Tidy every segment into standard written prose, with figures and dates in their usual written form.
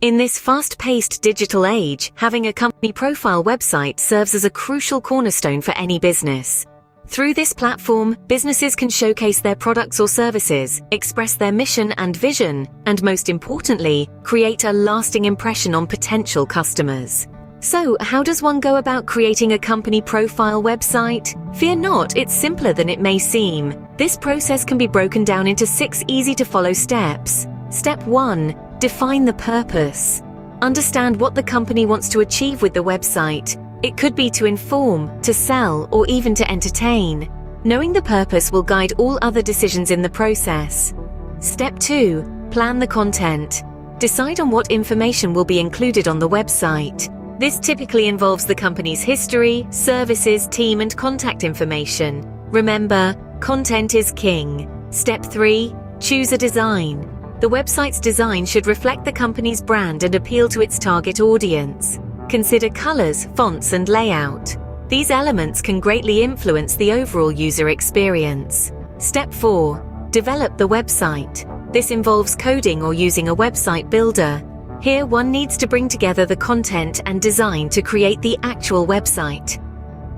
In this fast-paced digital age, having a company profile website serves as a crucial cornerstone for any business. Through this platform, businesses can showcase their products or services, express their mission and vision, and most importantly, create a lasting impression on potential customers. So, how does one go about creating a company profile website? Fear not, it's simpler than it may seem. This process can be broken down into 6 easy-to-follow steps. Step 1. Define the purpose. Understand what the company wants to achieve with the website. It could be to inform, to sell, or even to entertain. Knowing the purpose will guide all other decisions in the process. Step 2. Plan the content. Decide on what information will be included on the website. This typically involves the company's history, services, team, and contact information. Remember, content is king. Step 3. Choose a design. The website's design should reflect the company's brand and appeal to its target audience. Consider colors, fonts, and layout. These elements can greatly influence the overall user experience. Step 4. Develop the website. This involves coding or using a website builder. Here, one needs to bring together the content and design to create the actual website.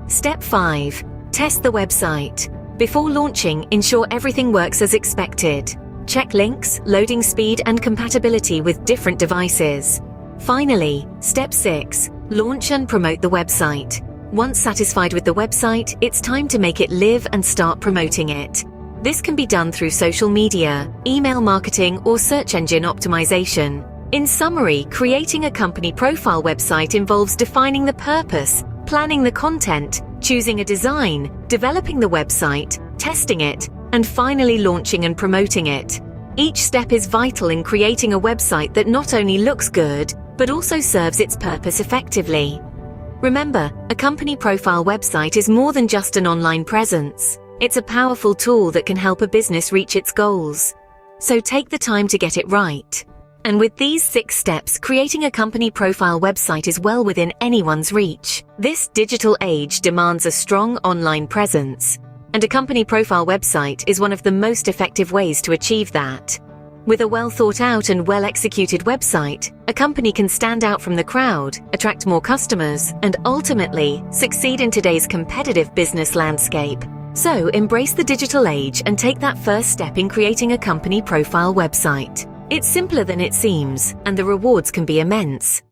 Step 5. Test the website. Before launching, ensure everything works as expected. Check links, loading speed, and compatibility with different devices. Finally, Step 6. Launch and promote the website. Once satisfied with the website, it's time to make it live and start promoting it. This can be done through social media, email marketing, or search engine optimization. In summary, creating a company profile website involves defining the purpose, planning the content, choosing a design, developing the website, testing it, and finally launching and promoting it. Each step is vital in creating a website that not only looks good, but also serves its purpose effectively. Remember, a company profile website is more than just an online presence. It's a powerful tool that can help a business reach its goals. So take the time to get it right. And with these 6 steps, creating a company profile website is well within anyone's reach. This digital age demands a strong online presence, and a company profile website is one of the most effective ways to achieve that. With a well-thought-out and well-executed website, a company can stand out from the crowd, attract more customers, and ultimately succeed in today's competitive business landscape. So embrace the digital age and take that first step in creating a company profile website. It's simpler than it seems, and the rewards can be immense.